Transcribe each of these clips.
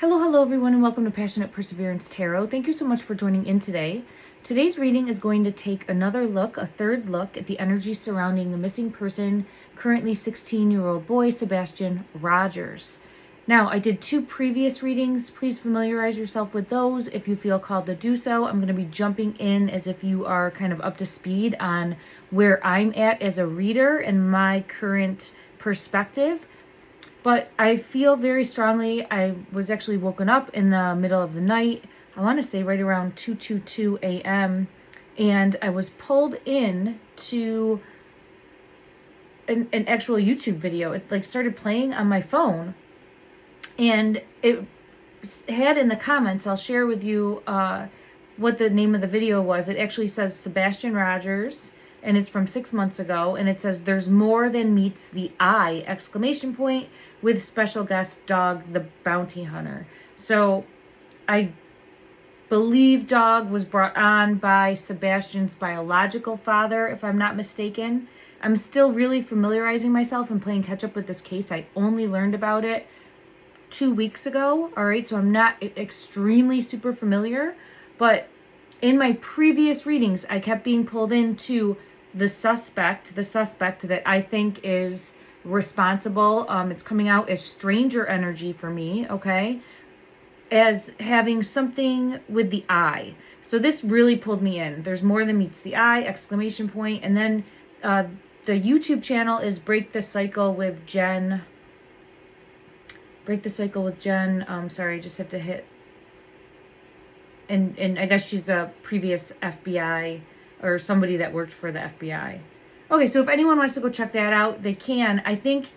Hello everyone, and welcome to Passionate Perseverance Tarot. Thank you so much for joining in today. Today's reading is going to take another look, a third look, at the energy surrounding the missing person, currently 16-year-old boy, Sebastian Rogers. Now, I did two previous readings. Please familiarize yourself with those if you feel called to do so. I'm going to be jumping in as if you are kind of up to speed on where I'm at as a reader and my current perspective. But I feel very strongly. I was actually woken up in the middle of the night, I want to say right around 2:22 a.m., and I was pulled in to an actual YouTube video. It started playing on my phone, and it had in the comments, I'll share with you what the name of the video was. It actually says Sebastian Rogers, and it's from 6 months ago, and it says there's more than meets the eye, exclamation point, with special guest Dog the Bounty Hunter. So I believe Dog was brought on by Sebastian's biological father, if I'm not mistaken. I'm still really familiarizing myself and playing catch up with this case. I only learned about it 2 weeks ago, all right? So I'm not extremely super familiar, but in my previous readings, I kept being pulled into the suspect that I think is responsible. It's coming out as stranger energy for me, okay? As having something with the eye. So this really pulled me in. There's more than meets the eye, exclamation point. And then the YouTube channel is Break the Cycle with Jen. Sorry, I just have to hit. And I guess she's a previous FBI or somebody that worked for the FBI. Okay, so if anyone wants to go check that out, they can. I think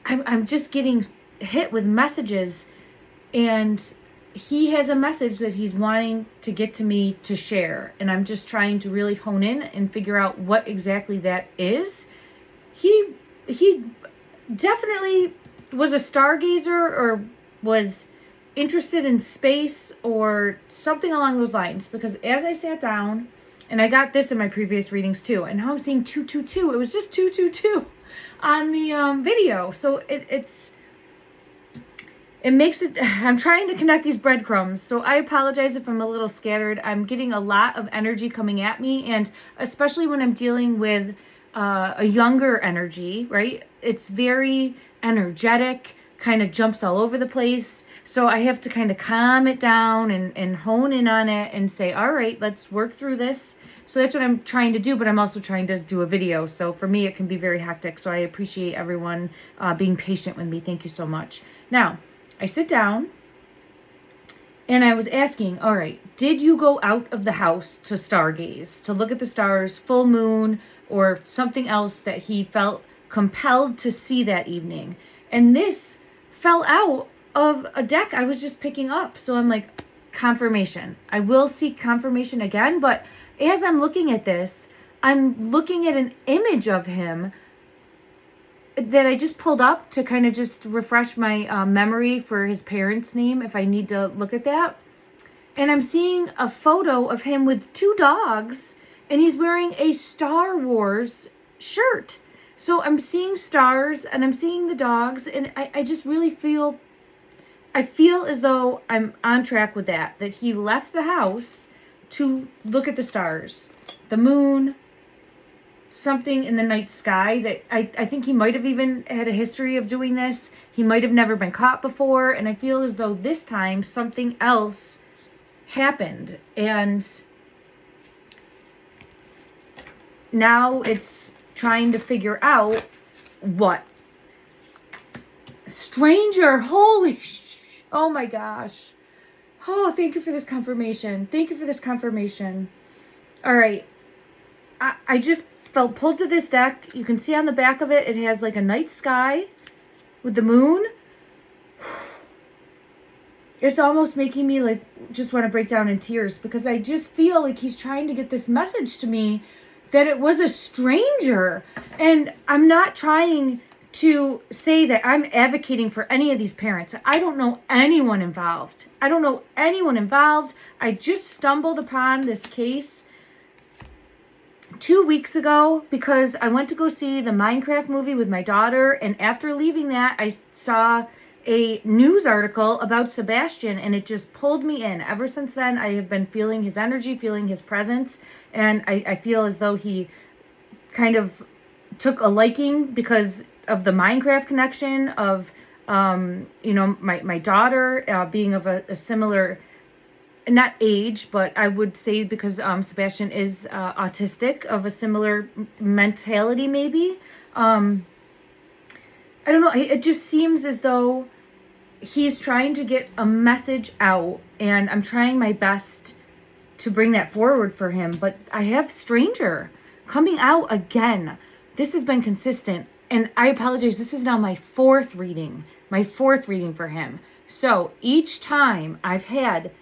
I'm just getting hit with messages, and he has a message that he's wanting to get to me to share, and I'm just trying to really hone in and figure out what exactly that is. He definitely was a stargazer or was interested in space or something along those lines, because as I sat down, and I got this in my previous readings too, and now I'm seeing 222. It was just 222 on the video. So it makes it, I'm trying to connect these breadcrumbs. So I apologize if I'm a little scattered. I'm getting a lot of energy coming at me, and especially when I'm dealing with a younger energy, right? It's very energetic, kind of jumps all over the place. So I have to kind of calm it down and hone in on it and say, all right, let's work through this. So that's what I'm trying to do, but I'm also trying to do a video. So for me, it can be very hectic. So I appreciate everyone being patient with me. Thank you so much. Now, I sit down and I was asking, all right, did you go out of the house to stargaze, to look at the stars, full moon, or something else that he felt compelled to see that evening? And this fell out of a deck I was just picking up. So I'm like, confirmation. I will seek confirmation again, but as I'm looking at this, I'm looking at an image of him that I just pulled up to kind of just refresh my memory for his parents' name if I need to look at that. And I'm seeing a photo of him with two dogs, and he's wearing a Star Wars shirt. So I'm seeing stars and I'm seeing the dogs, and I just really feel as though I'm on track with that he left the house to look at the stars, the moon, something in the night sky. That I think he might have even had a history of doing this. He might have never been caught before, and I feel as though this time something else happened, and now it's trying to figure out what. Stranger, holy oh my gosh. Oh, thank you for this confirmation. Thank you for this confirmation. All right. I just felt pulled to this deck. You can see on the back of it, it has like a night sky with the moon. It's almost making me like just want to break down in tears, because I just feel like he's trying to get this message to me that it was a stranger. And I'm not trying to say that I'm advocating for any of these parents. I don't know anyone involved. I just stumbled upon this case 2 weeks ago because I went to go see the Minecraft movie with my daughter, and after leaving that, I saw a news article about Sebastian, and it just pulled me in. Ever since then, I have been feeling his energy, feeling his presence, and I feel as though he kind of took a liking because of the Minecraft connection of, my daughter being of a similar, not age, but I would say because Sebastian is autistic, of a similar mentality maybe. I don't know. It just seems as though he's trying to get a message out, and I'm trying my best to bring that forward for him. But I have stranger coming out again. This has been consistent, and I apologize. This is now my fourth reading for him. So each time I've had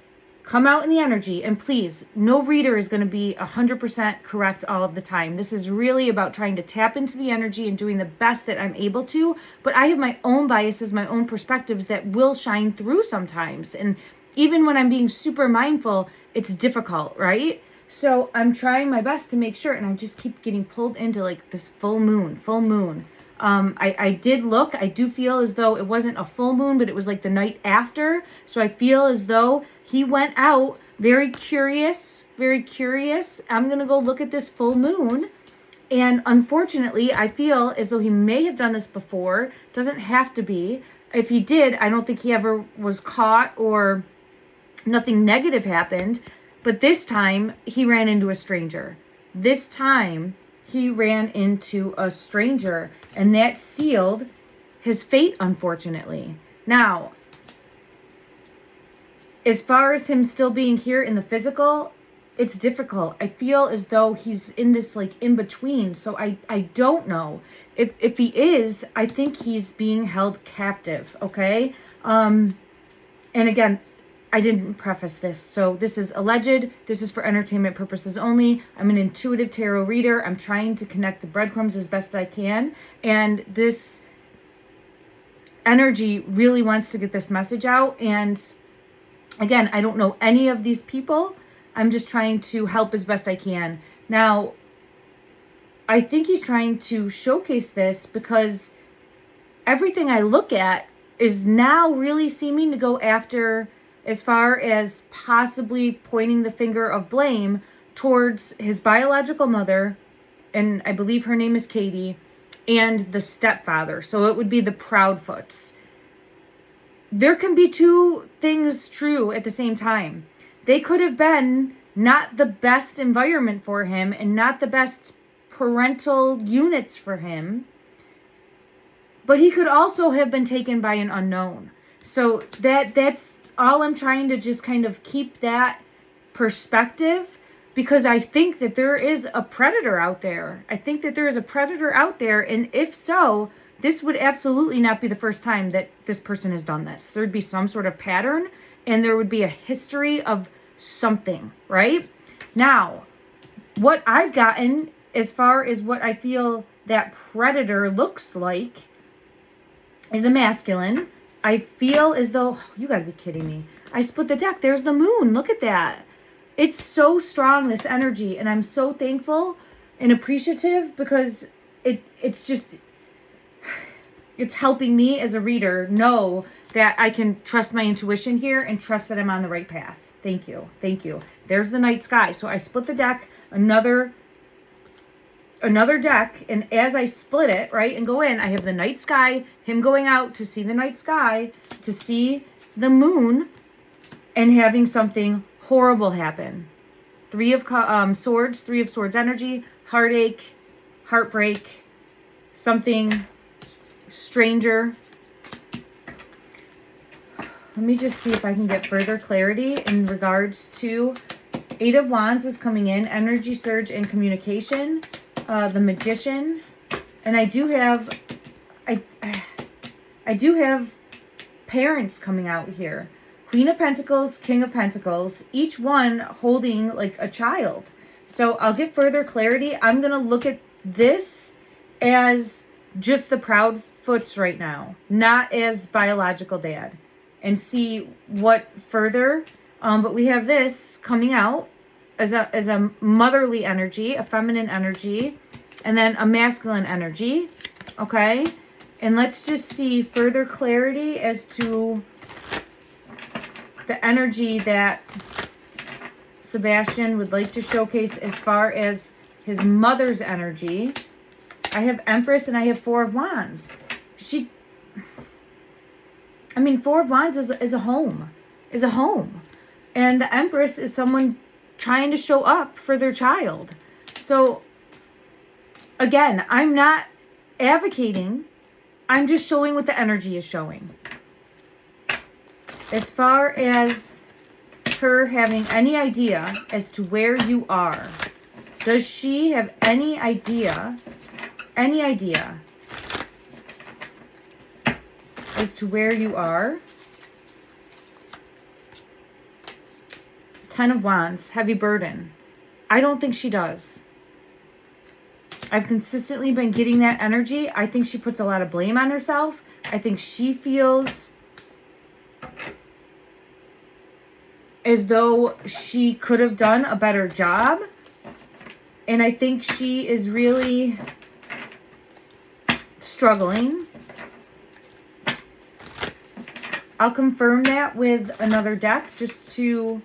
come out in the energy, and please, no reader is going to be 100% correct all of the time. This is really about trying to tap into the energy and doing the best that I'm able to, but I have my own biases, my own perspectives that will shine through sometimes. And even when I'm being super mindful, it's difficult, right? So I'm trying my best to make sure, and I just keep getting pulled into like this full moon. I did look, I do feel as though it wasn't a full moon, but it was like the night after. So I feel as though he went out very curious. I'm going to go look at this full moon. And unfortunately, I feel as though he may have done this before. Doesn't have to be. If he did, I don't think he ever was caught or nothing negative happened. But this time he ran into a stranger. And that sealed his fate, unfortunately. Now, as far as him still being here in the physical, it's difficult. I feel as though he's in this like in between. So I don't know. If he is, I think he's being held captive, okay? And again, I didn't preface this, so this is alleged. This is for entertainment purposes only. I'm an intuitive tarot reader. I'm trying to connect the breadcrumbs as best I can, and this energy really wants to get this message out. And again, I don't know any of these people. I'm just trying to help as best I can. Now, I think he's trying to showcase this because everything I look at is now really seeming to go after, as far as possibly pointing the finger of blame towards his biological mother, and I believe her name is Katie, and the stepfather. So it would be the Proudfoots. There can be two things true at the same time. They could have been not the best environment for him and not the best parental units for him, but he could also have been taken by an unknown. So that's all. I'm trying to just kind of keep that perspective, because I think that there is a predator out there. And if so, this would absolutely not be the first time that this person has done this. There'd be some sort of pattern, and there would be a history of something, right? Now, what I've gotten as far as what I feel that predator looks like is a masculine. I feel as though, you gotta be kidding me. I split the deck. There's the moon. Look at that. It's so strong, this energy. And I'm so thankful and appreciative because it's helping me as a reader know that I can trust my intuition here and trust that I'm on the right path. Thank you. There's the night sky. So I split the deck, another deck, and as I split it, right, and go in, I have the night sky, him going out to see the night sky, to see the moon, and having something horrible happen. Three of Swords energy, heartache, heartbreak, something stranger. Let me just see if I can get further clarity in regards to Eight of Wands is coming in, energy surge and communication. The Magician, and I do have parents coming out here. Queen of Pentacles, King of Pentacles, each one holding like a child. So I'll get further clarity. I'm going to look at this as just the Proudfoots right now, not as biological dad, and see what further. But we have this coming out as a motherly energy, a feminine energy, and then a masculine energy, okay? And let's just see further clarity as to the energy that Sebastian would like to showcase as far as his mother's energy. I have Empress and I have Four of Wands. Four of Wands is a home. And the Empress is someone trying to show up for their child. So, again, I'm not advocating. I'm just showing what the energy is showing. As far as her having any idea as to where you are, does she have any idea as to where you are? Ten of Wands, heavy burden. I don't think she does. I've consistently been getting that energy. I think she puts a lot of blame on herself. I think she feels as though she could have done a better job. And I think she is really struggling. I'll confirm that with another deck just to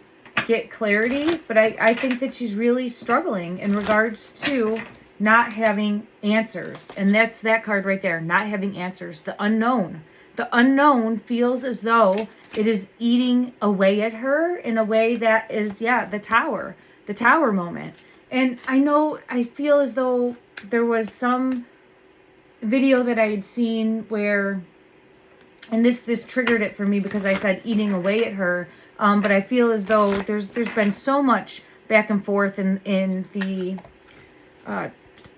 get clarity. But I think that she's really struggling in regards to not having answers. And that's that card right there, not having answers. The unknown. The unknown feels as though it is eating away at her in a way that is, the tower moment. And I feel as though there was some video that I had seen where, and this triggered it for me because I said eating away at her. But I feel as though there's been so much back and forth in the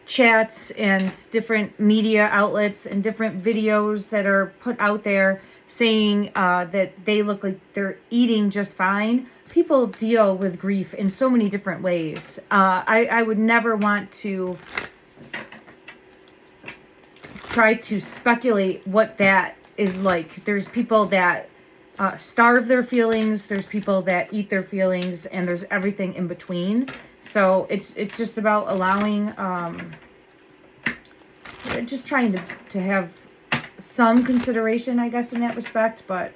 chats and different media outlets and different videos that are put out there saying that they look like they're eating just fine. People deal with grief in so many different ways. I would never want to try to speculate what that is like. There's people that starve their feelings, there's people that eat their feelings, and there's everything in between. So it's just about allowing, just trying to have some consideration, I guess, in that respect. But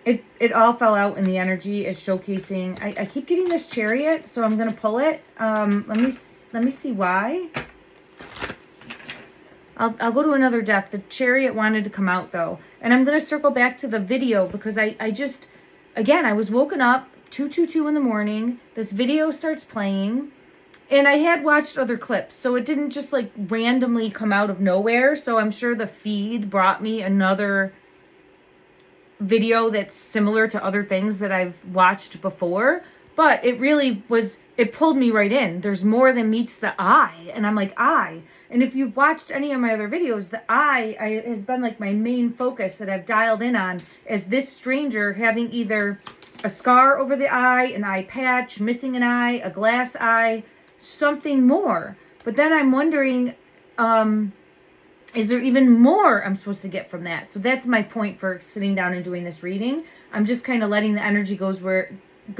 it all fell out in the energy as showcasing. I keep getting this Chariot, so I'm gonna pull it. Let me see why. I'll go to another deck. The Chariot wanted to come out though, and I'm gonna circle back to the video because I just, again, I was woken up 2:22 in the morning. This video starts playing, and I had watched other clips, so it didn't just like randomly come out of nowhere. So I'm sure the feed brought me another video that's similar to other things that I've watched before, but it really was, it pulled me right in. There's more than meets the eye, and I'm like, eye. And if you've watched any of my other videos, the eye has been like my main focus that I've dialed in on, as this stranger having either a scar over the eye, an eye patch, missing an eye, a glass eye, something more. But then I'm wondering, is there even more I'm supposed to get from that? So that's my point for sitting down and doing this reading. I'm just kind of letting the energy go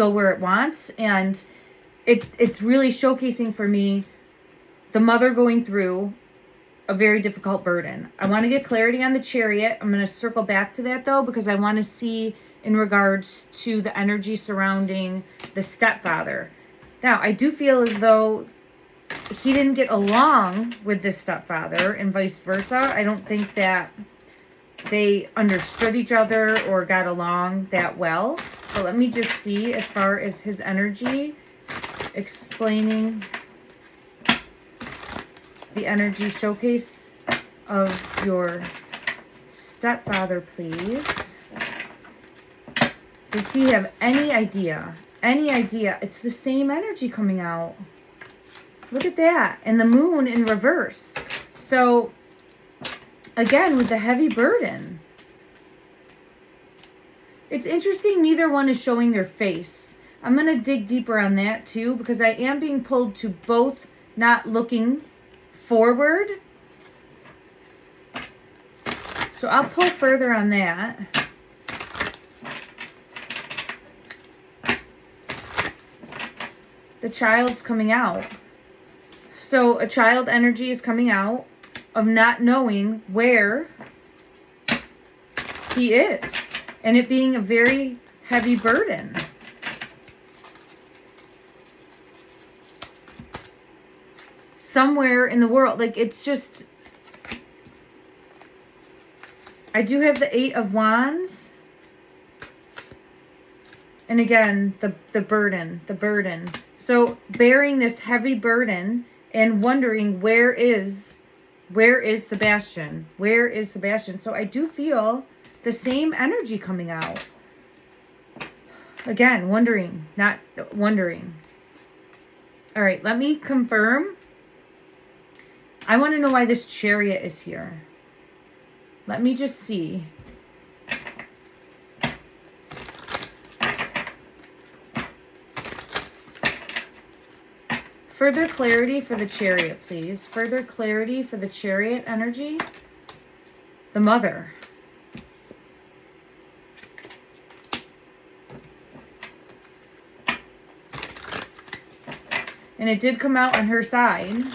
where it wants. And it's really showcasing for me the mother going through a very difficult burden. I want to get clarity on the Chariot. I'm going to circle back to that though, because I want to see in regards to the energy surrounding the stepfather. Now, I do feel as though he didn't get along with this stepfather and vice versa. I don't think that they understood each other or got along that well. But let me just see as far as his energy, explaining the energy showcase of your stepfather, please. Does he have any idea? Any idea? It's the same energy coming out. Look at that. And the moon in reverse. So, again, with the heavy burden. It's interesting neither one is showing their face. I'm going to dig deeper on that too, because I am being pulled to both not looking forward. So I'll pull further on that. The child's coming out. So a child energy is coming out of not knowing where he is, and it being a very heavy burden. Somewhere in the world, like, it's just, I do have the 8 of Wands. And again, the burden. So bearing this heavy burden and wondering, where is Sebastian? Where is Sebastian? So I do feel the same energy coming out. Again, wondering, not wondering. All right, let me confirm. I want to know why this Chariot is here. Let me just see. Further clarity for the Chariot, please. Further clarity for the Chariot energy. The Mother. And it did come out on her side.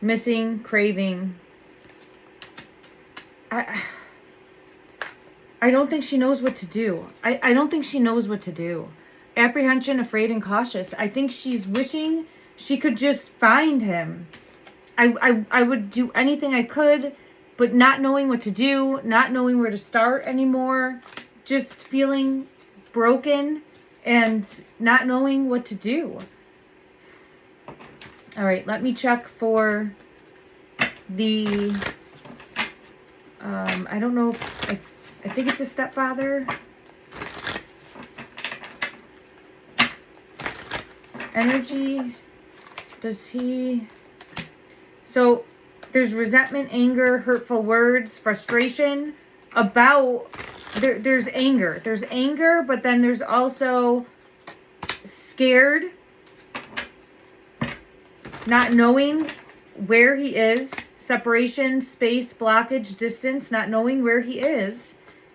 Missing, craving. I don't think she knows what to do. I don't think she knows what to do. Apprehension, afraid, and cautious. I think she's wishing she could just find him. I would do anything I could, but not knowing what to do, not knowing where to start anymore, just feeling broken and not knowing what to do. All right, let me check for the, I don't know, I think it's a stepfather. Energy, does he, so there's resentment, anger, hurtful words, frustration about, there's anger. There's anger, but then there's also scared, not knowing where he is, separation, space, blockage, distance, not knowing where he is,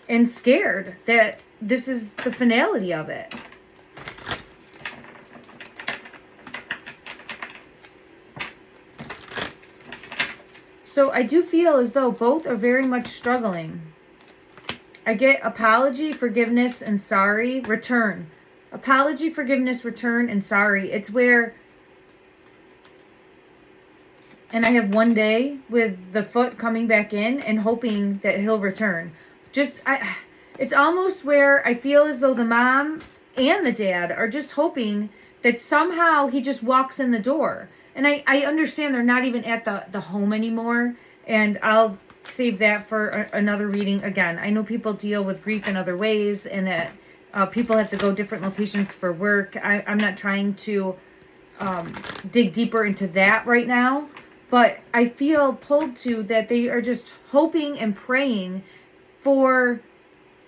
and scared that this is the finality of it. So I do feel as though both are very much struggling. I get apology, forgiveness, and sorry, return. Apology, forgiveness, return, and sorry. It's where, and I have one day with the foot coming back in and hoping that he'll return. It's almost where I feel as though the mom and the dad are just hoping that somehow he just walks in the door. And I understand they're not even at the home anymore. And I'll save that for another reading. Again, I know people deal with grief in other ways, and that people have to go different locations for work. I'm not trying to dig deeper into that right now. But I feel pulled to that they are just hoping and praying for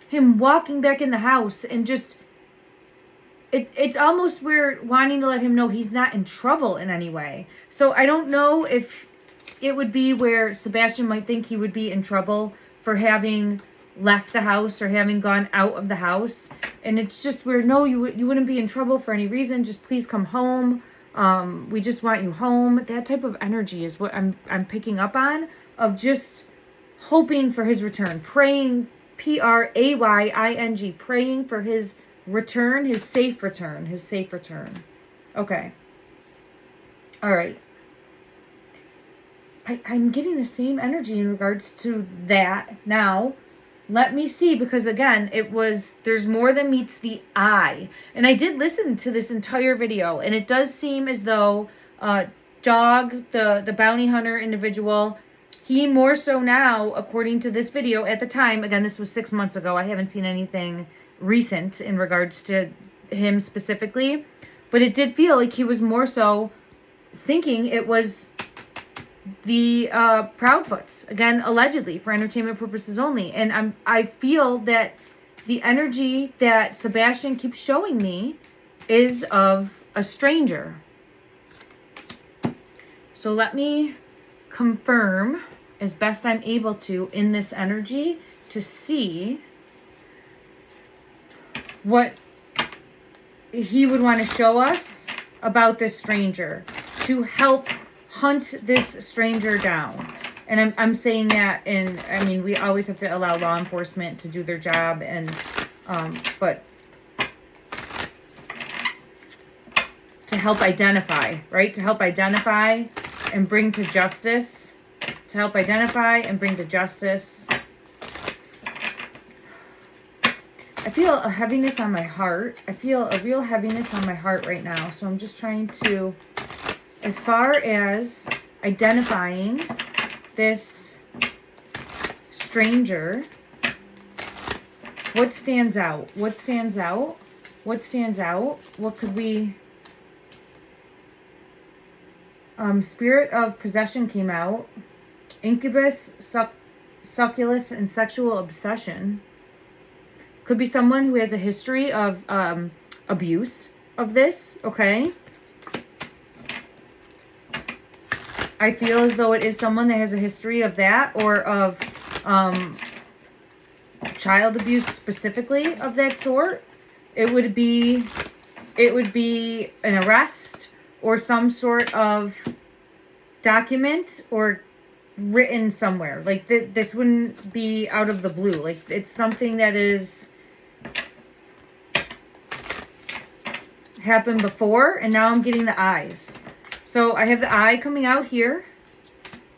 him walking back in the house, and just, it's almost where wanting to let him know he's not in trouble in any way. So I don't know if it would be where Sebastian might think he would be in trouble for having left the house or having gone out of the house. And it's just where, no, you wouldn't be in trouble for any reason. Just please come home. We just want you home. That type of energy is what I'm picking up on, of just hoping for his return, praying, praying, praying for his return, his safe return. Okay. All right. I'm getting the same energy in regards to that. Now, let me see, because again, there's more than meets the eye. And I did listen to this entire video, and it does seem as though Dog, the bounty hunter individual, he more so now, according to this video at the time, again, this was 6 months ago. I haven't seen anything recent in regards to him specifically, but it did feel like he was more so thinking it was the Proudfoots, again, allegedly for entertainment purposes only. And I feel that the energy that Sebastian keeps showing me is of a stranger. So let me confirm as best I'm able to in this energy to see what he would want to show us about this stranger to help hunt this stranger down. And I'm saying that, and I mean, we always have to allow law enforcement to do their job, and but to help identify, right? To help identify and bring to justice. To help identify and bring to justice. I feel a heaviness on my heart. I feel a real heaviness on my heart right now. So I'm just trying to, as far as identifying this stranger, what stands out? What stands out? What stands out? What could we... spirit of possession came out. Incubus, succubus, and sexual obsession. Could be someone who has a history of abuse of this, okay? I feel as though it is someone that has a history of that, or of child abuse specifically of that sort. It would be an arrest or some sort of document or written somewhere. Like this wouldn't be out of the blue. Like it's something that is happened before, and now I'm getting the eyes. So I have the eye coming out here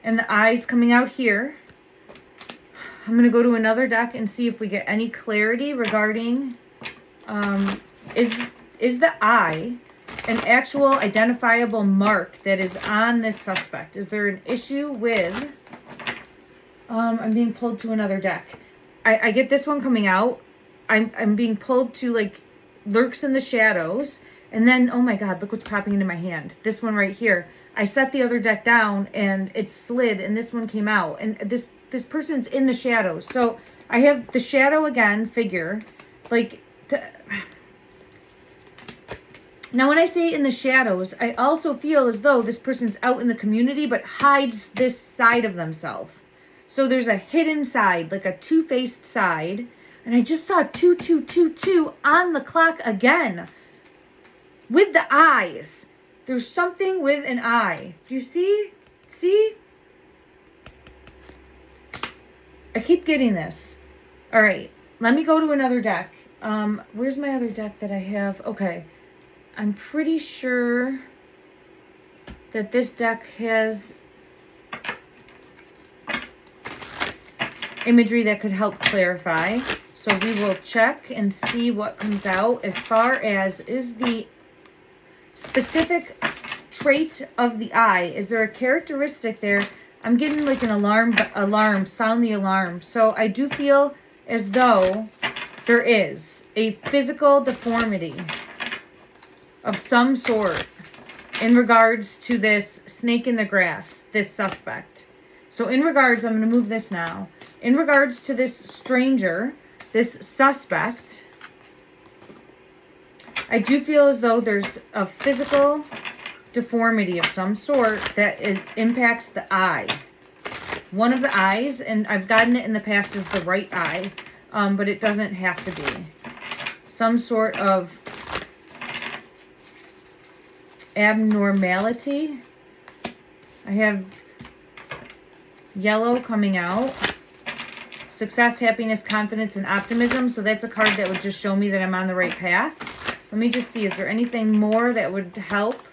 and the eyes coming out here. I'm going to go to another deck and see if we get any clarity regarding is the eye an actual identifiable mark that is on this suspect? Is there an issue with I'm being pulled to another deck. I get this one coming out. I'm being pulled to like lurks in the shadows. And then, oh my God, look what's popping into my hand. This one right here. I set the other deck down and it slid and this one came out. And this person's in the shadows. So I have the shadow again figure. Like, now when I say in the shadows, I also feel as though this person's out in the community but hides this side of themselves. So there's a hidden side, like a two-faced side. And I just saw 2222 on the clock again. With the eyes. There's something with an eye. Do you see? See? I keep getting this. All right. Let me go to another deck. Where's my other deck that I have? Okay. I'm pretty sure that this deck has imagery that could help clarify. So we will check and see what comes out as far as is the specific trait of the eye. Is there a characteristic there? I'm getting like an alarm, sound the alarm. So I do feel as though there is a physical deformity of some sort in regards to this snake in the grass, this suspect. So in regards, I'm going to move this now. In regards to this stranger, this suspect, I do feel as though there's a physical deformity of some sort that impacts the eye. One of the eyes, and I've gotten it in the past as the right eye, but it doesn't have to be. Some sort of abnormality. I have yellow coming out. Success, happiness, confidence, and optimism. So that's a card that would just show me that I'm on the right path. Let me just see. Is there anything more that would help?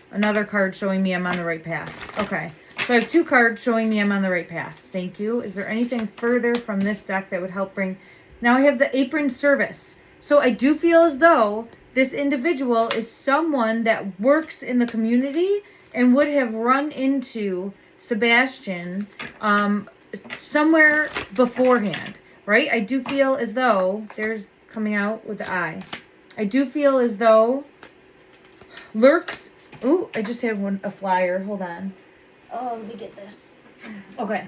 Another card showing me I'm on the right path. Okay. So I have two cards showing me I'm on the right path. Thank you. Is there anything further from this deck that would help bring... Now I have the apron service. So I do feel as though this individual is someone that works in the community and would have run into Sebastian somewhere beforehand, right? I do feel as though there's coming out with the eye. I do feel as though lurks. Ooh, I just had a flyer. Hold on. Oh, let me get this. Okay.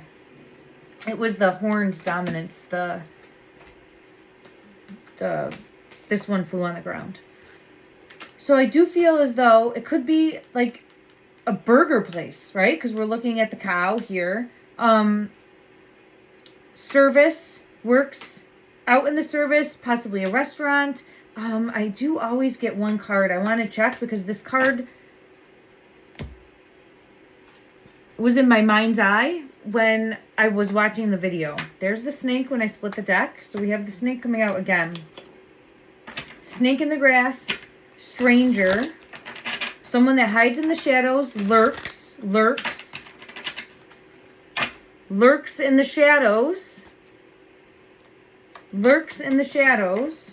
It was the horns dominance. This one flew on the ground. So I do feel as though it could be like a burger place, right? Because we're looking at the cow here. Service, works out in the service, possibly a restaurant. I do always get one card. I want to check because this card was in my mind's eye when I was watching the video. There's the snake when I split the deck. So we have the snake coming out again. Snake in the grass, stranger, someone that hides in the shadows, lurks in the shadows, lurks in the shadows,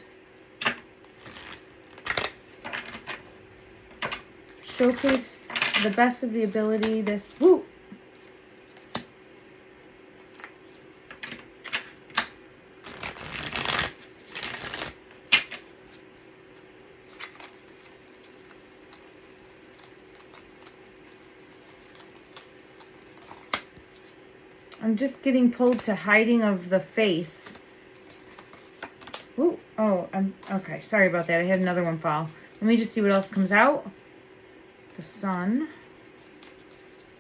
showcase to the best of the ability this, woo! I'm just getting pulled to hiding of the face. Ooh, oh, okay. Sorry about that. I had another one fall. Let me just see what else comes out. The sun.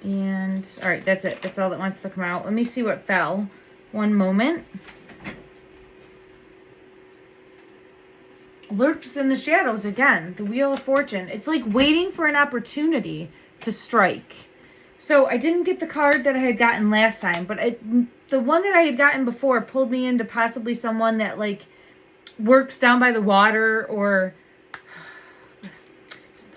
And, all right, that's it. That's all that wants to come out. Let me see what fell. One moment. Lurks in the shadows again. The Wheel of Fortune. It's like waiting for an opportunity to strike. So I didn't get the card that I had gotten last time, but the one that I had gotten before pulled me into possibly someone that like works down by the water, or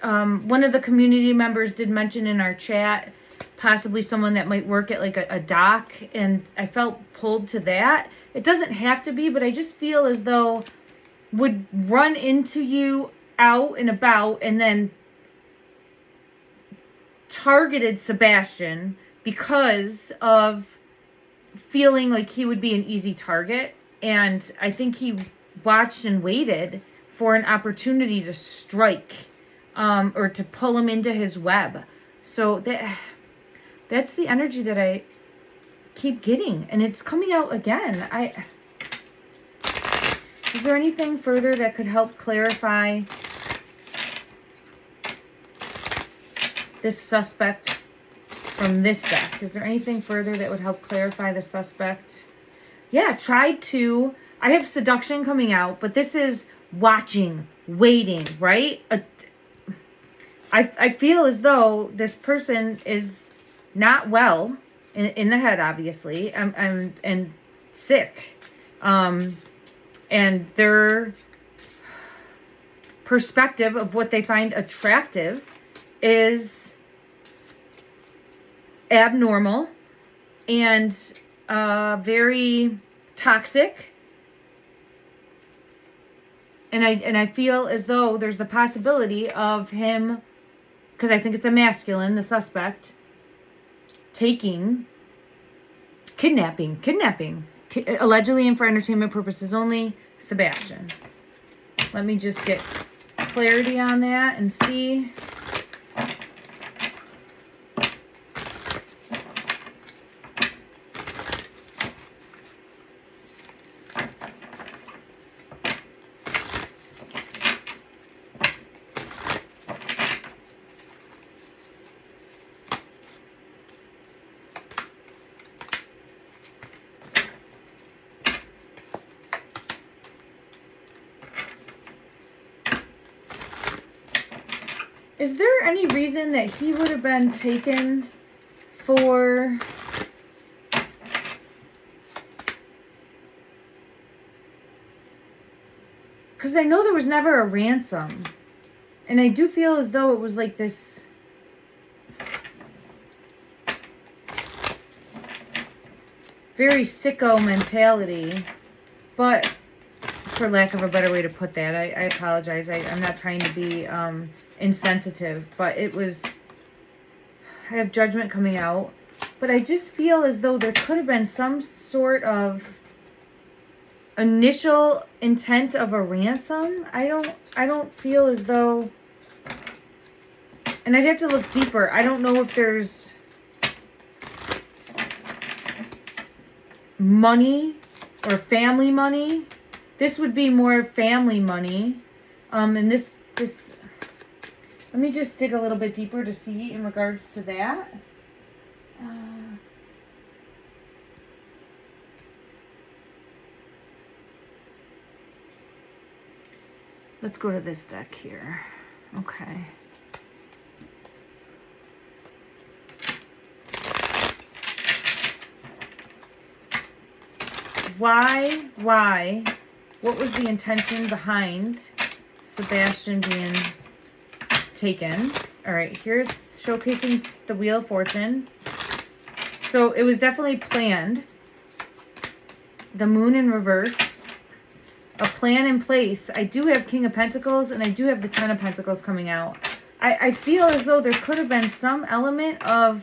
one of the community members did mention in our chat possibly someone that might work at like a dock, and I felt pulled to that. It doesn't have to be, but I just feel as though would run into you out and about and then targeted Sebastian because of feeling like he would be an easy target. And I think he watched and waited for an opportunity to strike, or to pull him into his web. So that's the energy that I keep getting, and it's coming out again. Is there anything further that could help clarify this suspect from this deck? Is there anything further that would help clarify the suspect? Yeah, I have seduction coming out, but this is watching, waiting, right? I feel as though this person is not well in the head, obviously, and sick. And their perspective of what they find attractive is abnormal and very toxic. And I feel as though there's the possibility of him, because I think it's a masculine, the suspect, kidnapping, allegedly and for entertainment purposes only, Sebastian. Let me just get clarity on that and see. Is there any reason that he would have been taken for because I know there was never a ransom, and I do feel as though it was like this very sicko mentality, but for lack of a better way to put that, I apologize. I'm not trying to be insensitive, but it was, I have judgment coming out, but I just feel as though there could have been some sort of initial intent of a ransom. I don't feel as though, and I'd have to look deeper. I don't know if there's money or family money. This would be more family money. And this let me just dig a little bit deeper to see in regards to that. Let's go to this deck here. Okay. Why? What was the intention behind Sebastian being taken? All right, here it's showcasing the Wheel of Fortune. So it was definitely planned. The Moon in reverse. A plan in place. I do have King of Pentacles and I do have the Ten of Pentacles coming out. I feel as though there could have been some element of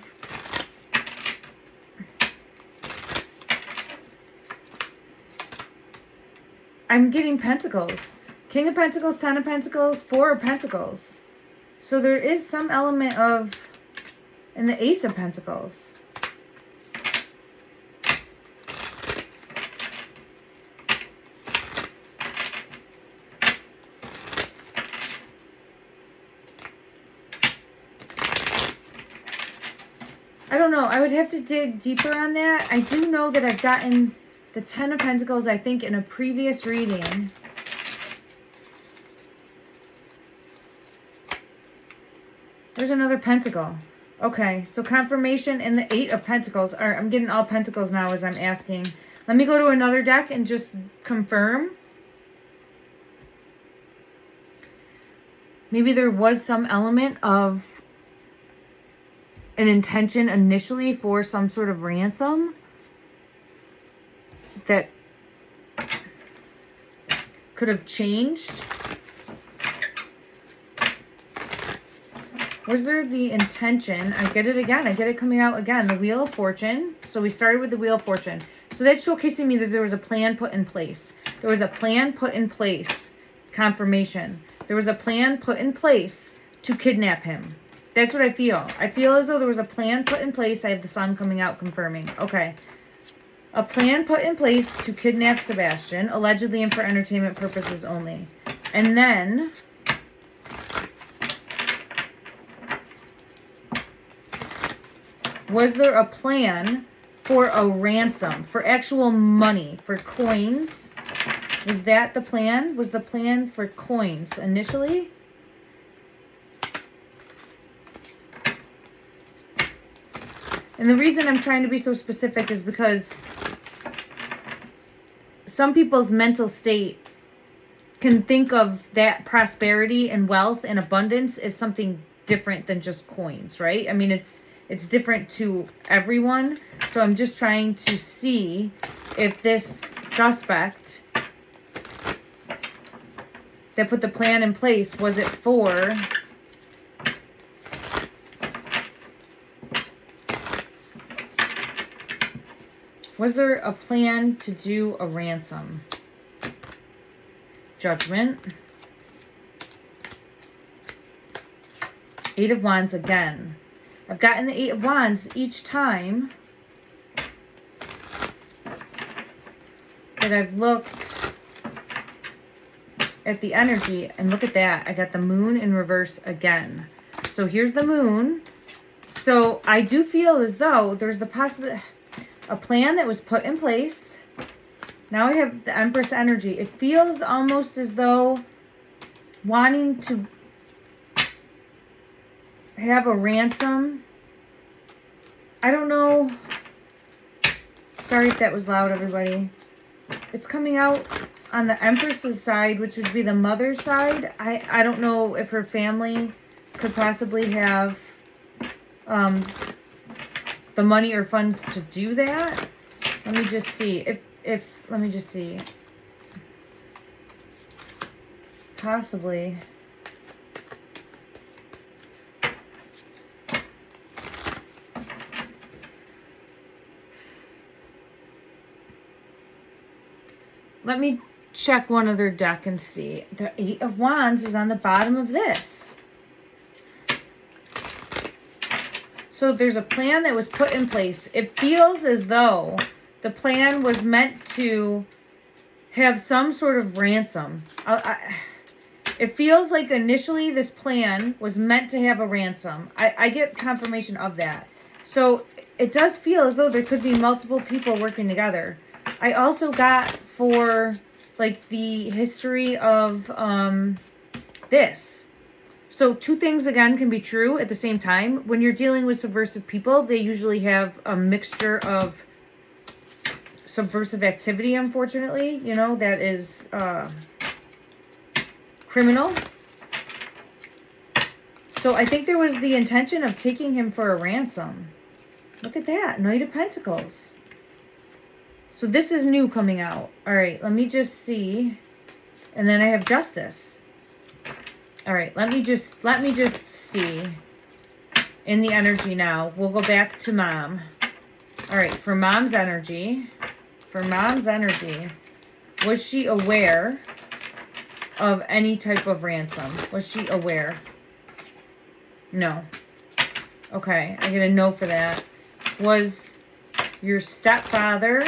I'm getting Pentacles. King of Pentacles, Ten of Pentacles, Four of Pentacles. So there is some element of, and the Ace of Pentacles. I don't know. I would have to dig deeper on that. I do know that I've gotten the Ten of Pentacles, I think, in a previous reading. There's another Pentacle. Okay, so confirmation in the Eight of Pentacles. All right, I'm getting all Pentacles now as I'm asking. Let me go to another deck and just confirm. Maybe there was some element of an intention initially for some sort of ransom that could have changed. Was there the intention? I get it again. I get it coming out again. The Wheel of Fortune. So we started with the Wheel of Fortune. So that's showcasing me that there was a plan put in place. There was a plan put in place. Confirmation. There was a plan put in place to kidnap him. That's what I feel. I feel as though there was a plan put in place. I have the Sun coming out confirming. Okay. A plan put in place to kidnap Sebastian, allegedly and for entertainment purposes only. And then was there a plan for a ransom, for actual money, for coins? Was that the plan? Was the plan for coins initially? And the reason I'm trying to be so specific is because some people's mental state can think of that prosperity and wealth and abundance as something different than just coins, right? I mean, it's different to everyone. So I'm just trying to see if this suspect that put the plan in place, was it for was there a plan to do a ransom? Judgment. Eight of Wands again. I've gotten the Eight of Wands each time that I've looked at the energy. And look at that. I got the Moon in reverse again. So here's the Moon. So I do feel as though there's the possibility, a plan that was put in place. Now I have the Empress energy. It feels almost as though wanting to have a ransom. I don't know. Sorry if that was loud, everybody. It's coming out on the Empress's side, which would be the mother's side. I don't know if her family could possibly have the money or funds to do that. Let me just see. Let me just see. Possibly. Let me check one other deck and see. The Eight of Wands is on the bottom of this. So there's a plan that was put in place. It feels as though the plan was meant to have some sort of ransom. It feels like initially this plan was meant to have a ransom. I get confirmation of that. So it does feel as though there could be multiple people working together. I also got for like the history of this. So two things, again, can be true at the same time. When you're dealing with subversive people, they usually have a mixture of subversive activity, unfortunately, you know, that is criminal. So I think there was the intention of taking him for a ransom. Look at that, Knight of Pentacles. So this is new coming out. All right, let me just see. And then I have Justice. All right, let me just see in the energy now. We'll go back to Mom. All right, for Mom's energy, was she aware of any type of ransom? Was she aware? No. Okay, I get a no for that. Was your stepfather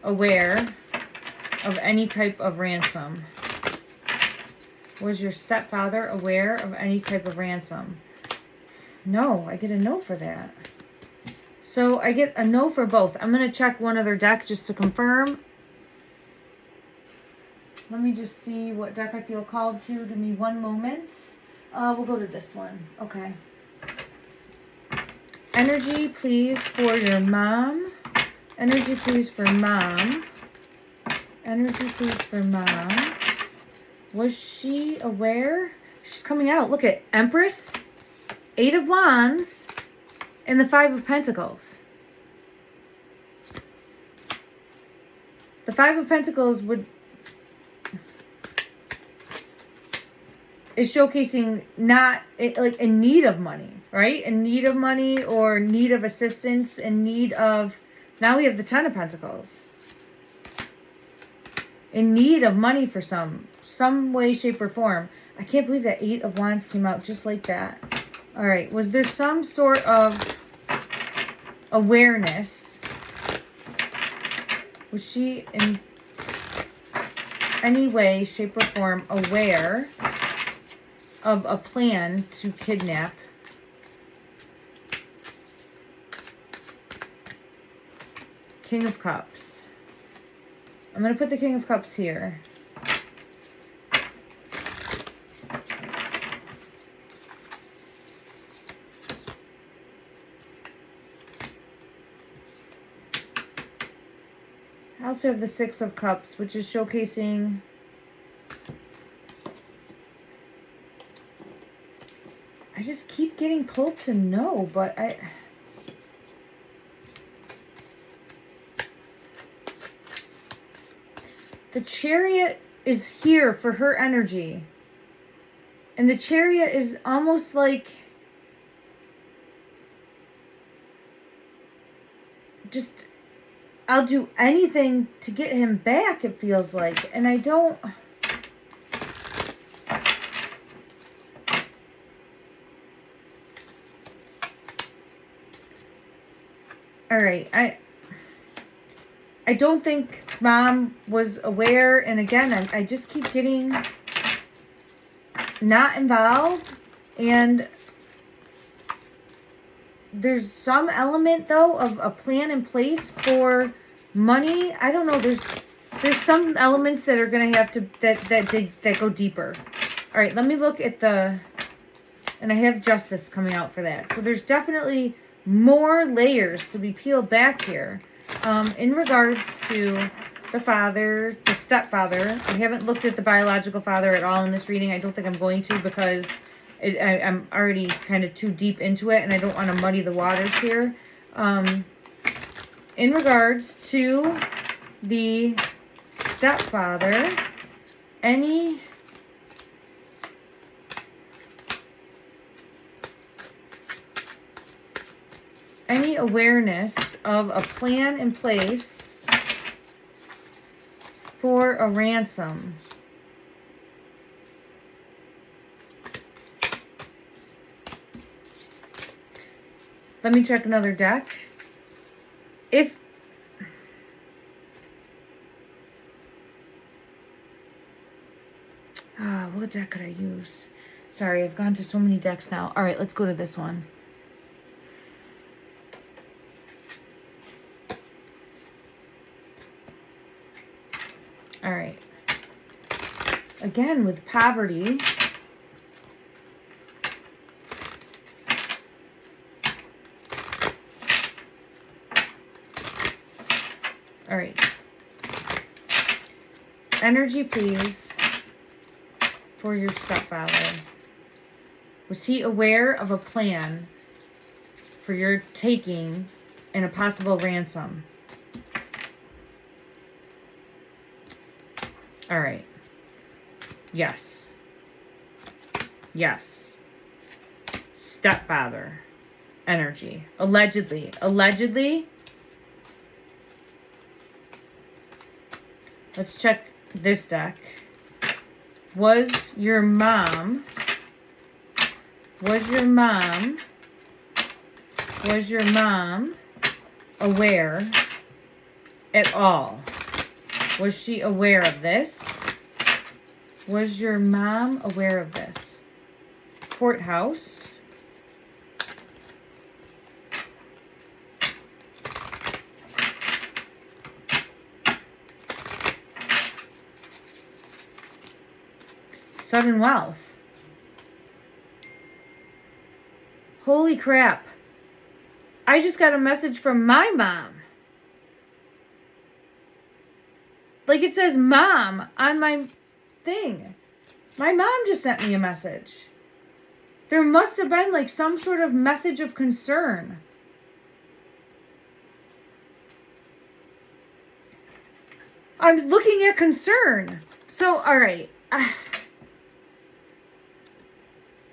aware of any type of ransom? Was your stepfather aware of any type of ransom? No, I get a no for that. So I get a no for both. I'm going to check one other deck just to confirm. Let me just see what deck I feel called to. Give me one moment. We'll go to this one. Okay. Energy, please, for your mom. Energy, please, for Mom. Energy, please, for Mom. Was she aware? She's coming out. Look at Empress, 8 of Wands, and the 5 of Pentacles. The 5 of Pentacles is showcasing not like in need of money, right? In need of money or need of assistance, in need of, now we have the 10 of Pentacles. In need of money for some way, shape, or form. I can't believe that 8 of Wands came out just like that. All right. Was there some sort of awareness? Was she in any way, shape, or form aware of a plan to kidnap King of Cups? I'm going to put the King of Cups here. I also have the 6 of Cups, which is showcasing I just keep getting pulled to no, but the Chariot is here for her energy. And the Chariot is almost like just, I'll do anything to get him back, it feels like. And I don't... All right, I don't think Mom was aware. And again, I just keep getting not involved. And there's some element, though, of a plan in place for money. I don't know. There's some elements that are going to have to, that go deeper. All right, let me look at and I have Justice coming out for that. So there's definitely more layers to be peeled back here. In regards to the father, the stepfather, I haven't looked at the biological father at all in this reading. I don't think I'm going to, because I'm already kind of too deep into it, and I don't want to muddy the waters here. In regards to the stepfather, any awareness of a plan in place for a ransom? Let me check another deck. What deck could I use? Sorry, I've gone to so many decks now. All right, let's go to this one. All Again, with poverty. All right. Energy, please, for your stepfather. Was he aware of a plan for your taking and a possible ransom? All right. Yes. Yes. Stepfather. Energy. Allegedly. Allegedly. Let's check this deck. Was your mom aware at all? Was she aware of this? Was your mom aware of this? Courthouse. Sudden wealth. Holy crap. I just got a message from my mom. Like it says mom on my thing. My mom just sent me a message. There must have been like some sort of message of concern. I'm looking at concern. So, all right.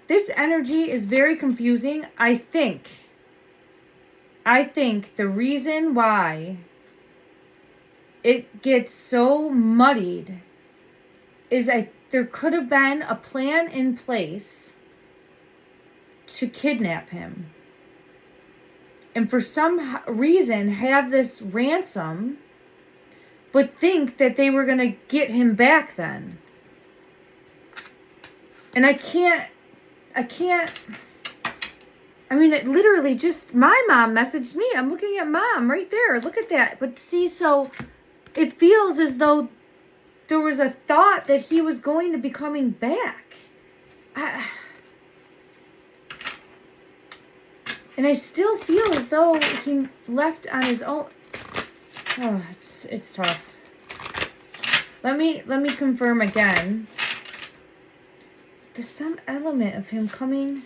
This energy is very confusing. I think the reason why it gets so muddied is there could have been a plan in place to kidnap him. And for some reason have this ransom, but think that they were going to get him back then. And I mean, it literally just, my mom messaged me. I'm looking at mom right there. Look at that. But see, so it feels as though there was a thought that he was going to be coming back. And I still feel as though he left on his own. Oh, it's tough. Let me confirm again. There's some element of him coming.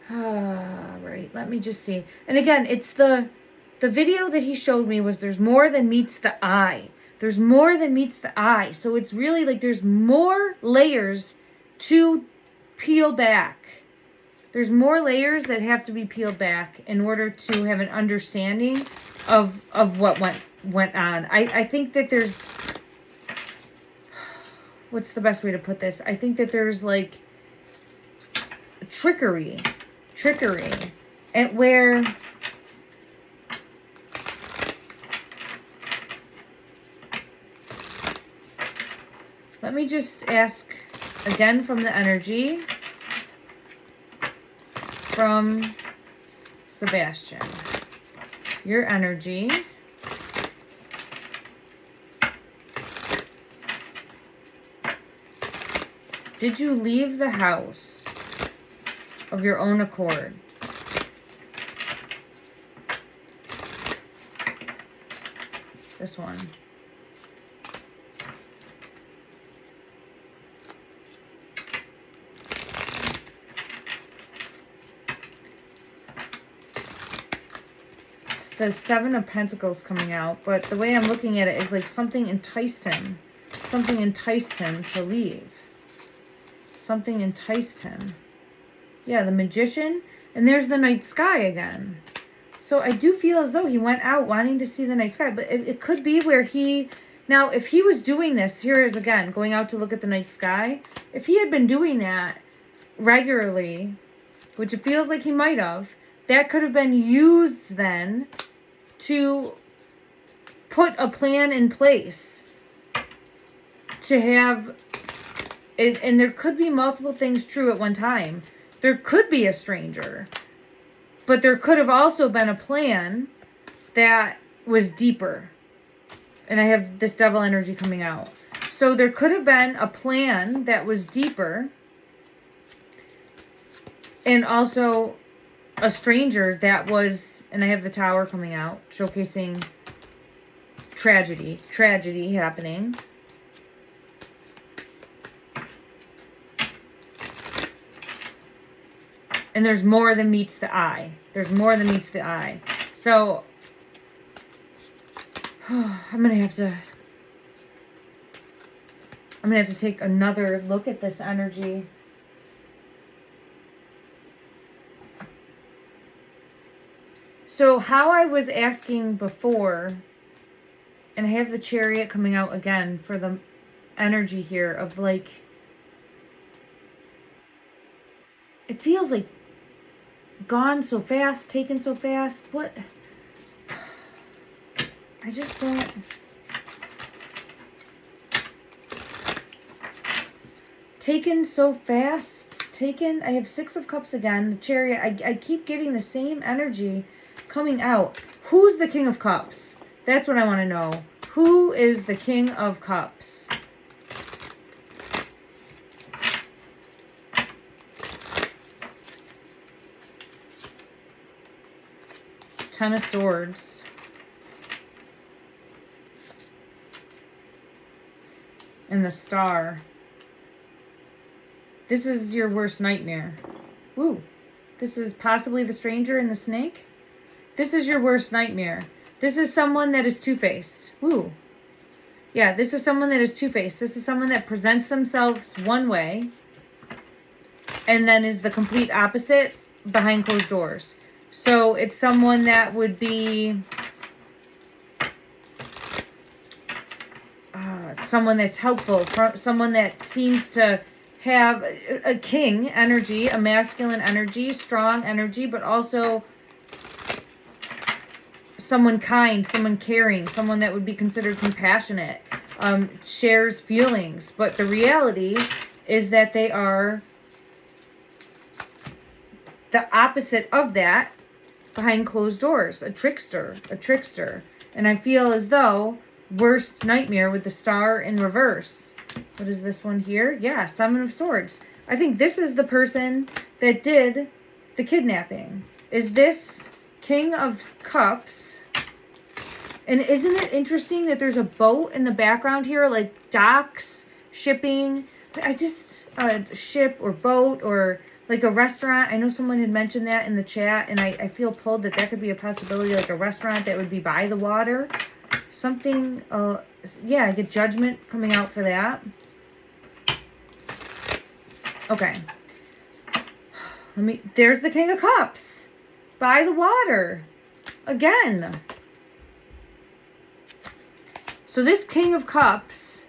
Right. Let me just see. And again, it's the video that he showed me was there's more than meets the eye. There's more than meets the eye. So it's really like there's more layers to peel back. There's more layers that have to be peeled back in order to have an understanding of what went on. I think that there's, what's the best way to put this? I think that there's like trickery, and where let me just ask again from the energy from Sebastian. Your energy. Did you leave the house of your own accord? This one. It's the Seven of Pentacles coming out, but the way I'm looking at it is like something enticed him. Something enticed him to leave. Something enticed him. Yeah, the Magician. And there's the night sky again. So I do feel as though he went out wanting to see the night sky. But it could be where he... Now, if he was doing this, here is again, going out to look at the night sky. If he had been doing that regularly, which it feels like he might have, that could have been used then to put a plan in place. To have... And there could be multiple things true at one time. There could be a stranger. But there could have also been a plan that was deeper. And I have this devil energy coming out. So there could have been a plan that was deeper, and also a stranger that was, and I have the Tower coming out, showcasing tragedy happening. And there's more than meets the eye. There's more than meets the eye. So, I'm going to have to take another look at this energy. So how I was asking before, and I have the Chariot coming out again for the energy here of like, it feels like gone so fast, taken so fast. What? I just don't. Taken so fast. Taken. I have 6 of Cups again. The Chariot. I keep getting the same energy coming out. Who's the King of Cups? That's what I want to know. Who is the King of Cups? Ten of Swords. And the Star. This is your worst nightmare. Ooh. This is possibly the Stranger and the Snake. This is your worst nightmare. This is someone that is two-faced. Ooh. Yeah, this is someone that is two-faced. This is someone that presents themselves one way and then is the complete opposite behind closed doors. So it's someone that would be someone that's helpful, someone that seems to have a king energy, a masculine energy, strong energy, but also someone kind, someone caring, someone that would be considered compassionate, shares feelings. But the reality is that they are the opposite of that behind closed doors, a trickster. And I feel as though worst nightmare with the Star in reverse. What is this one here? Yeah, 7 of Swords. I think this is the person that did the kidnapping. Is this King of Cups? And isn't it interesting that there's a boat in the background here, like docks, shipping? I just, ship or boat or like a restaurant. I know someone had mentioned that in the chat, and I feel pulled that could be a possibility, like a restaurant that would be by the water. Something, yeah, I get Judgment coming out for that. Okay. There's the King of Cups. By the water. Again. So this King of Cups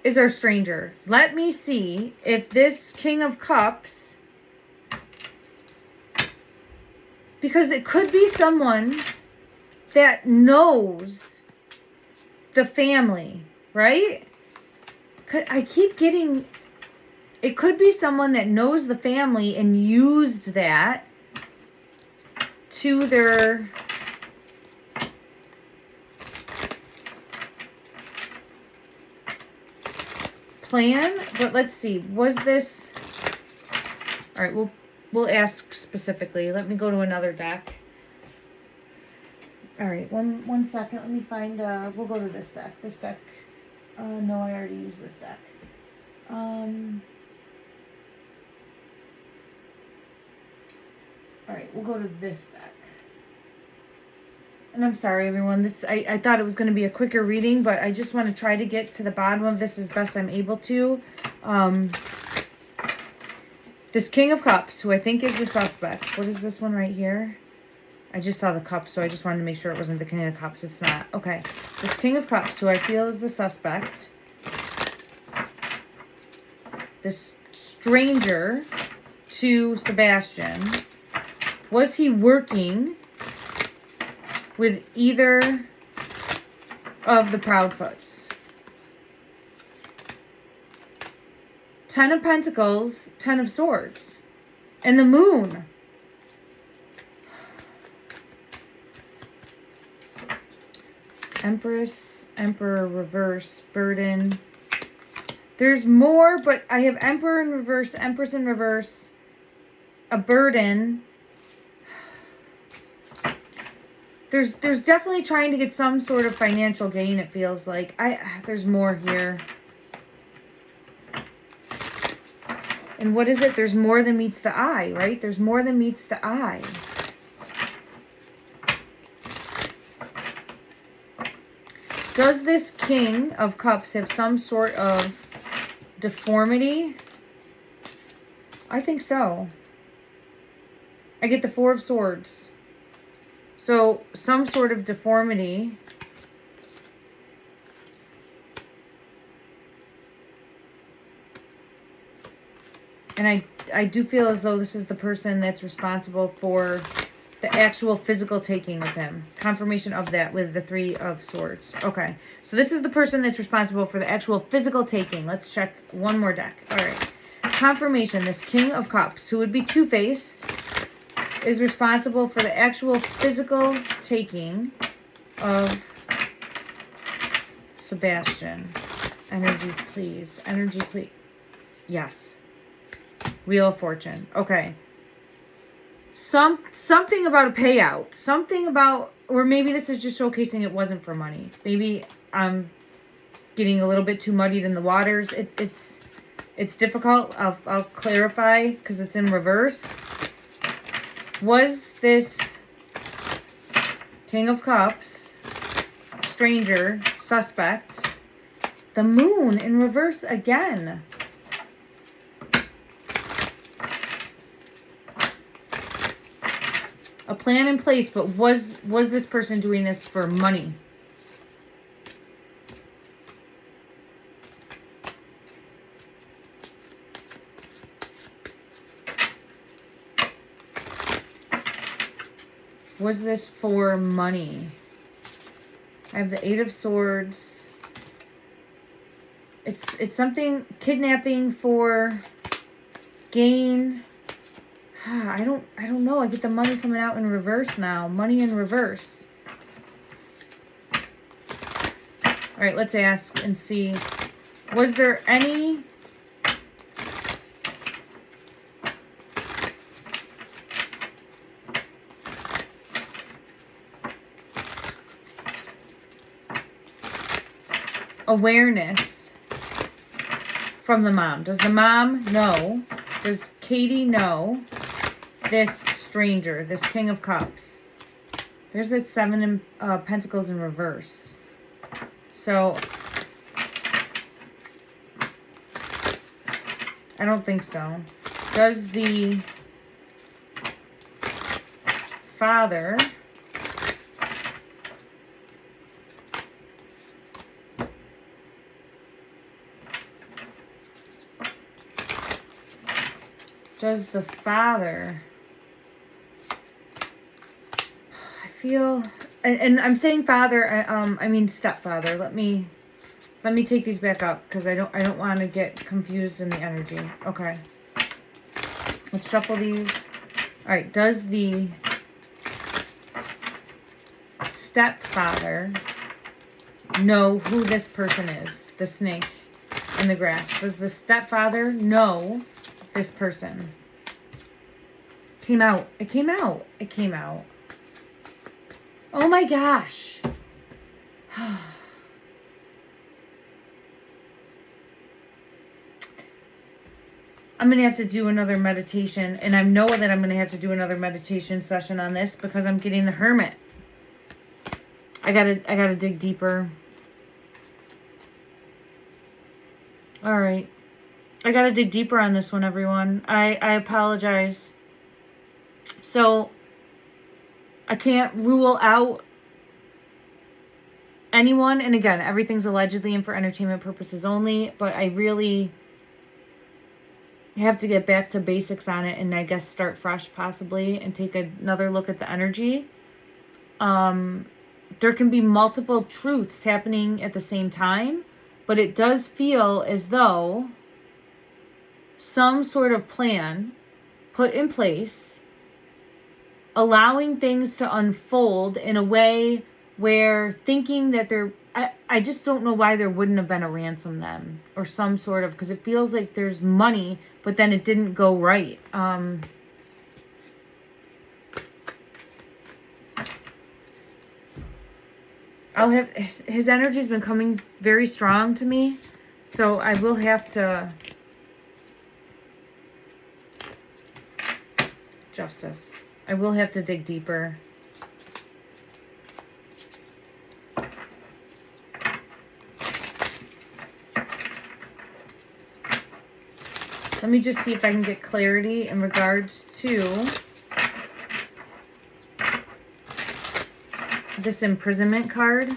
is our stranger. Let me see if this King of Cups, because it could be someone that knows the family, right? I keep getting, it could be someone that knows the family and used that to their plan. But let's see, was this, all right, we'll ask specifically. Let me go to another deck. All right, one second. Let me find, we'll go to this deck. This deck, no, I already used this deck. All right, we'll go to this deck. And I'm sorry, everyone. I thought it was going to be a quicker reading, but I just want to try to get to the bottom of this as best I'm able to. This King of Cups, who I think is the suspect. What is this one right here? I just saw the cups, so I just wanted to make sure it wasn't the King of Cups. It's not. Okay. This King of Cups, who I feel is the suspect. This stranger to Sebastian. Was he working with either of the Proudfoots? 10 of Pentacles, 10 of Swords. And the Moon. Empress, Emperor, reverse, burden. There's more, but I have Emperor in reverse, Empress in reverse, a burden. There's definitely trying to get some sort of financial gain, it feels like. There's more here. And what is it? There's more than meets the eye, right? There's more than meets the eye. Does this King of Cups have some sort of deformity? I think so. I get the Four of Swords. So, some sort of deformity. And I do feel as though this is the person that's responsible for the actual physical taking of him. Confirmation of that with the Three of Swords. Okay. So this is the person that's responsible for the actual physical taking. Let's check one more deck. All right. Confirmation. This King of Cups, who would be two-faced, is responsible for the actual physical taking of Sebastian. Energy, please. Energy, please. Yes. Wheel of Fortune. Okay. Something about a payout. Something about, or maybe this is just showcasing it wasn't for money. Maybe I'm getting a little bit too muddied in the waters. It's difficult. I'll clarify because it's in reverse. Was this King of Cups, stranger, suspect, the Moon in reverse again? A plan in place, but was this person doing this for money? Was this for money? I have the Eight of Swords. It's something, kidnapping for gain. I don't know. I get the money coming out in reverse now. Money in reverse. All right, let's ask and see. Was there any awareness from the mom? Does the mom know? Does Katie know this stranger, this King of Cups? There's that Seven of Pentacles in reverse. So, I don't think so. Does the father I feel, and I'm saying father, I mean stepfather. Let me take these back up because I don't want to get confused in the energy. Okay. Let's shuffle these. All right, does the stepfather know who this person is? The snake in the grass. Does the stepfather know this person? Came out. It came out. It came out. Oh my gosh. I'm going to have to do another meditation, and I know that I'm going to have to do another meditation session on this because I'm getting the Hermit. I gotta dig deeper. All right. I gotta dig deeper on this one, everyone. I apologize. So, I can't rule out anyone. And again, everything's allegedly and for entertainment purposes only. But I really have to get back to basics on it and I guess start fresh possibly and take another look at the energy. There can be multiple truths happening at the same time. But it does feel as though some sort of plan put in place, allowing things to unfold in a way where thinking that I just don't know why there wouldn't have been a ransom then, or some sort of, because it feels like there's money, but then it didn't go right. His energy's been coming very strong to me, so I will have to, justice, I will have to dig deeper. Let me just see if I can get clarity in regards to this imprisonment card.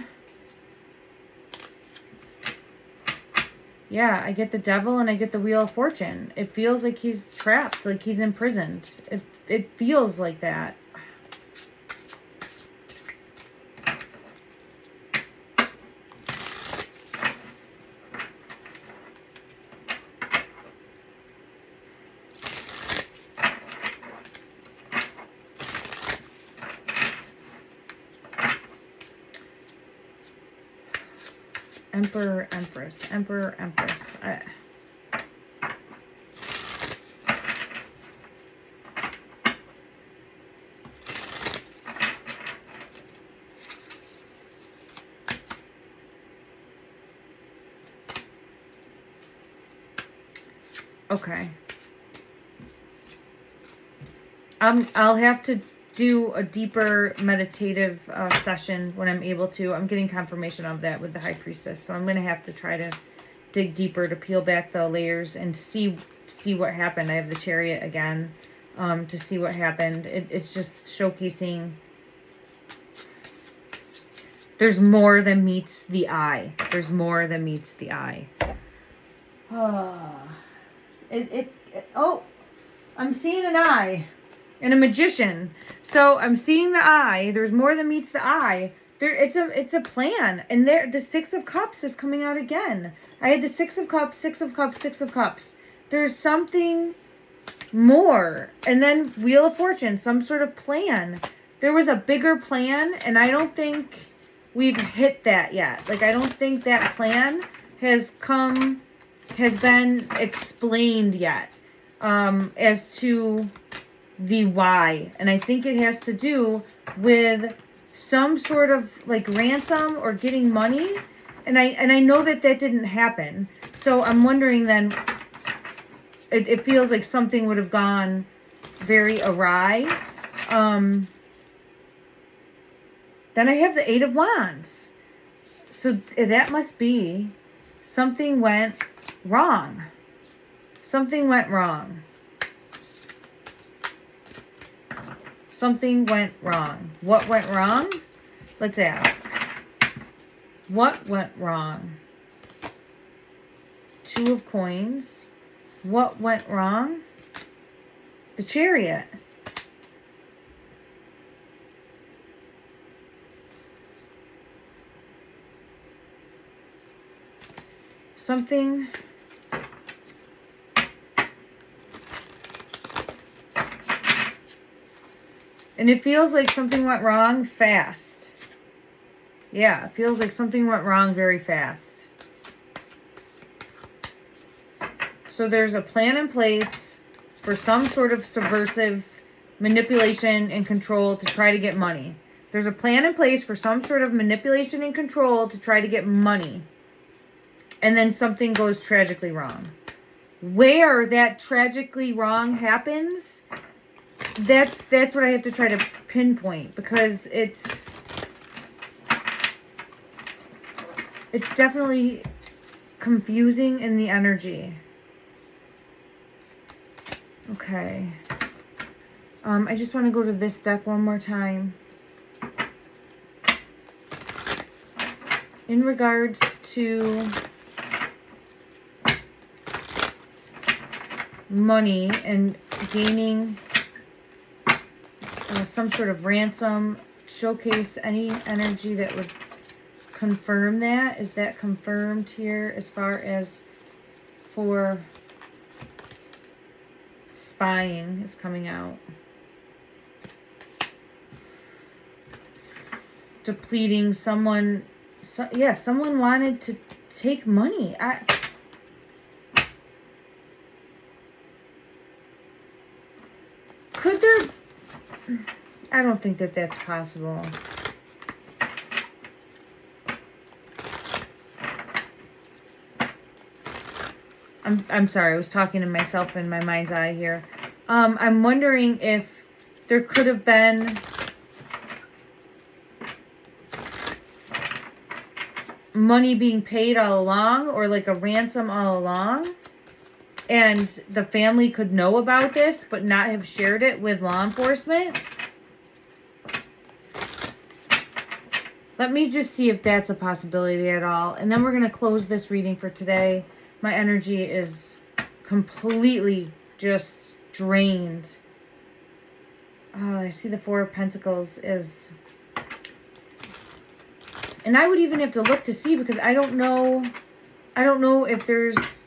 Yeah, I get the devil and I get the wheel of fortune. It feels like he's trapped, like he's imprisoned. It feels like that. Emperor, Empress, Emperor, Empress. Okay. I'll have to do a deeper meditative session when I'm able to. I'm getting confirmation of that with the High Priestess, so I'm going to have to try to dig deeper to peel back the layers and see what happened. I have the Chariot again to see what happened. It's just showcasing there's more than meets the eye. There's more than meets the eye. Oh, I'm seeing an eye. And a magician. So I'm seeing the eye. There's more than meets the eye. It's a plan. And there the Six of Cups is coming out again. I had the Six of Cups, Six of Cups, Six of Cups. There's something more. And then Wheel of Fortune, some sort of plan. There was a bigger plan, and I don't think we've hit that yet. Like, I don't think that plan has been explained yet as to the why. And I think it has to do with some sort of like ransom or getting money, and I know that didn't happen. So I'm wondering then, it feels like something would have gone very awry. Then I have the Eight of Wands, so that must be something went wrong. Something went wrong. Something went wrong. What went wrong? Let's ask. What went wrong? Two of Coins. What went wrong? The Chariot. Something. And it feels like something went wrong fast. Yeah, it feels like something went wrong very fast. So there's a plan in place for some sort of subversive manipulation and control to try to get money. There's a plan in place for some sort of manipulation and control to try to get money. And then something goes tragically wrong. Where that tragically wrong happens, that's what I have to try to pinpoint, because it's definitely confusing in the energy. Okay. I just want to go to this deck one more time. In regards to money and gaining some sort of ransom, showcase any energy that would confirm that. Is that confirmed here as far as for spying is coming out? depleting. Someone wanted to take money. Could there... I don't think that that's possible. I'm sorry, I was talking to myself in my mind's eye here. I'm wondering if there could have been money being paid all along, or like a ransom all along, and the family could know about this but not have shared it with law enforcement. Let me just see if that's a possibility at all, and then we're going to close this reading for today. My energy is completely just drained. Oh, I see the Four of Pentacles is... And I would even have to look to see, because I don't know if there's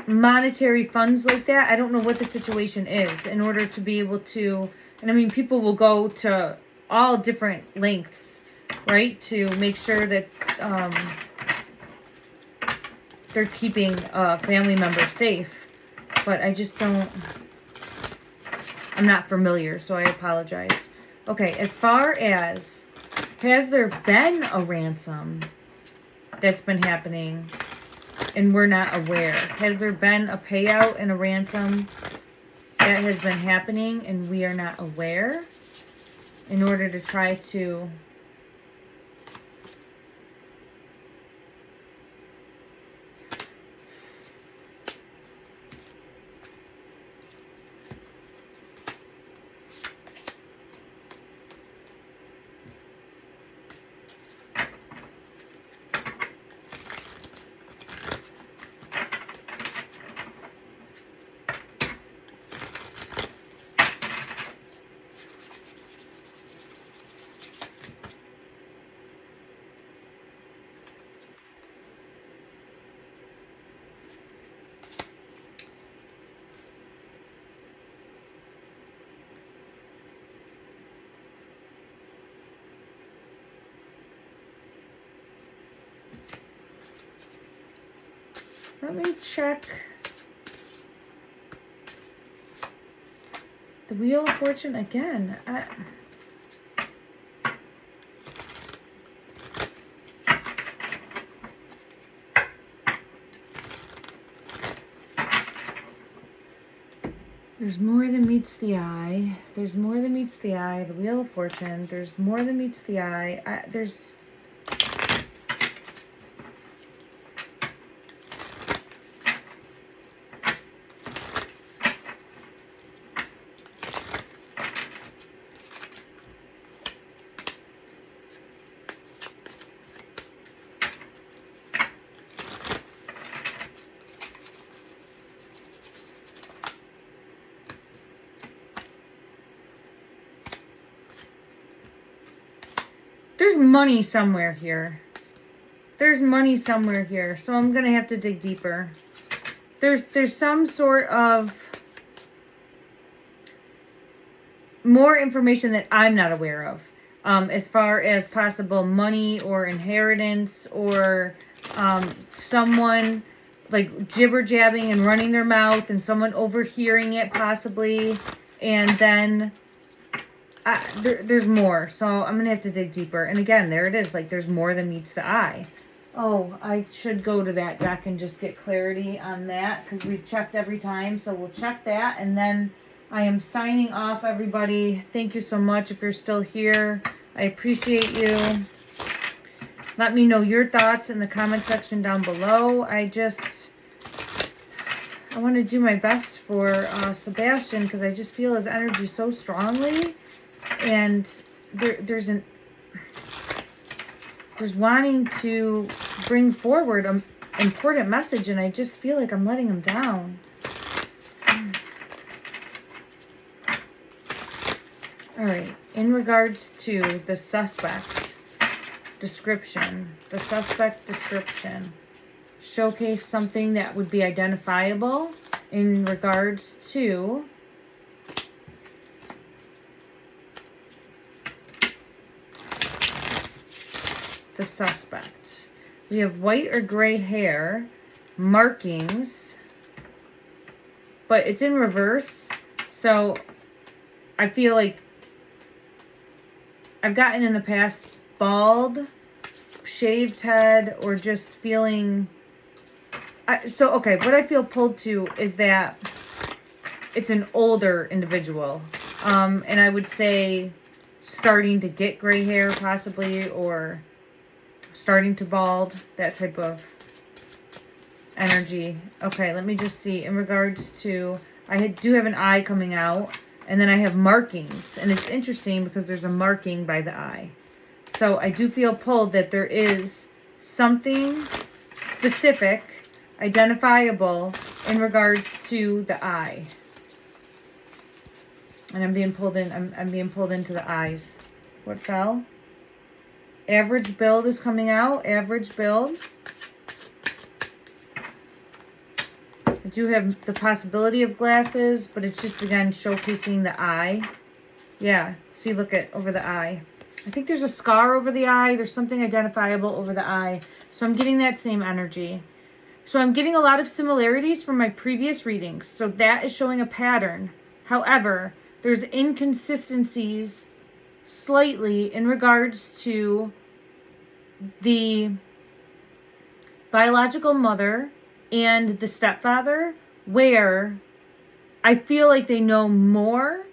monetary funds like that. I don't know what the situation is in order to be able to... And I mean, people will go to all different lengths, right, to make sure that they're keeping a family member safe. But I just don't... I'm not familiar, so I apologize. Okay, as far as, has there been a ransom that's been happening and we're not aware? Has there been a payout and a ransom that has been happening and we are not aware, in order to try to... Let me check the Wheel of Fortune again. There's more than meets the eye. There's more than meets the eye. The Wheel of Fortune. There's more than meets the eye. There's... There's money somewhere here. There's money somewhere here. So I'm going to have to dig deeper. There's some sort of more information that I'm not aware of. As far as possible money or inheritance, or someone like jibber-jabbing and running their mouth and someone overhearing it possibly. And then... there's more, so I'm gonna have to dig deeper. And again, there it is, like there's more than meets the eye. Oh, I should go to that deck and just get clarity on that, because we've checked every time, so we'll check that. And then I am signing off, everybody. Thank you so much if you're still here. I appreciate you. Let me know your thoughts in the comment section down below. I want to do my best for Sebastian, because I just feel his energy so strongly. And there's wanting to bring forward an important message, and I just feel like I'm letting him down. All right, in regards to the suspect description, showcase something that would be identifiable in regards to the suspect. We have white or gray hair, markings, but it's in reverse. So I feel like I've gotten in the past bald, shaved head, or just feeling... okay, what I feel pulled to is that it's an older individual. And I would say starting to get gray hair possibly, or starting to bald, that type of energy. Okay, let me just see. In regards to, do have an eye coming out, and then I have markings. And it's interesting because there's a marking by the eye. So I do feel pulled that there is something specific, identifiable in regards to the eye. And I'm being pulled in. I'm being pulled into the eyes. What fell? Average build is coming out. Average build. I do have the possibility of glasses, but it's just, again, showcasing the eye. Yeah. See, look at over the eye. I think there's a scar over the eye. There's something identifiable over the eye. So I'm getting that same energy. So I'm getting a lot of similarities from my previous readings. So that is showing a pattern. However, there's inconsistencies slightly in regards to the biological mother and the stepfather, where I feel like they know more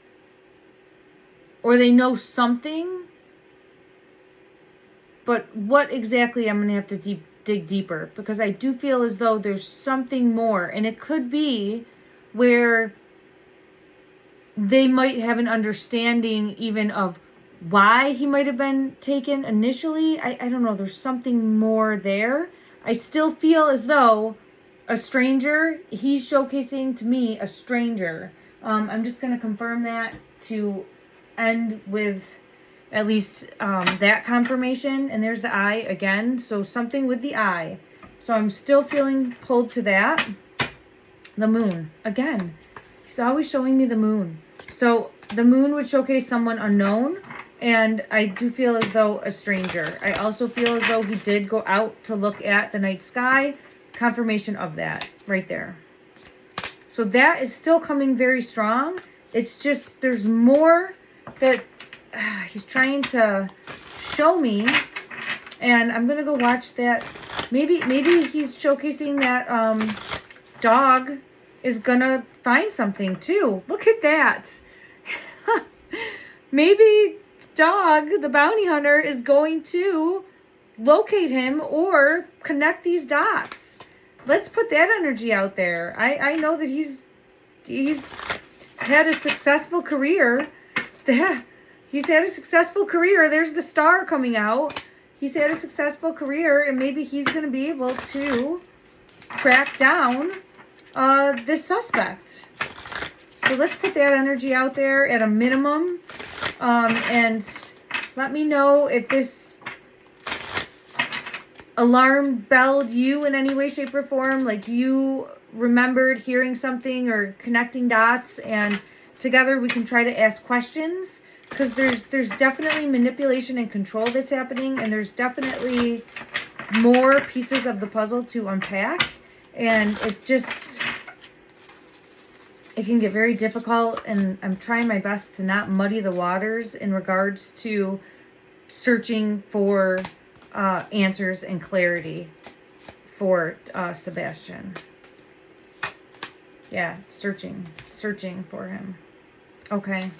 or they know something, but what exactly, I'm going to have to dig deeper, because I do feel as though there's something more, and it could be where they might have an understanding even of why he might have been taken initially. I don't know. There's something more there. I still feel as though a stranger, he's showcasing to me a stranger. I'm just going to confirm that to end with at least that confirmation. And there's the eye again. So something with the eye. So I'm still feeling pulled to that. The moon. Again, he's always showing me the moon. So the moon would showcase someone unknown, and I do feel as though a stranger. I also feel as though he did go out to look at the night sky. Confirmation of that right there. So that is still coming very strong. It's just there's more that he's trying to show me, and I'm going to go watch that. Maybe he's showcasing that dog is going to find something too. Look at that. Maybe dog, the bounty hunter, is going to locate him or connect these dots. Let's put that energy out there. I know that he's had a successful career. He's had a successful career. There's the star coming out. He's had a successful career, and maybe he's going to be able to track down this suspect. So let's put that energy out there at a minimum. And let me know if this alarm belled you in any way, shape, or form. Like you remembered hearing something or connecting dots, and together we can try to ask questions. Because there's definitely manipulation and control that's happening, and there's definitely more pieces of the puzzle to unpack. And it can get very difficult, and I'm trying my best to not muddy the waters in regards to searching for answers and clarity for Sebastian. Yeah, searching for him. Okay.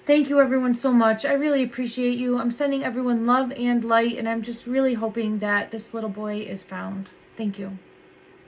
Thank you, everyone, so much. I really appreciate you. I'm sending everyone love and light, and I'm just really hoping that this little boy is found. Thank you.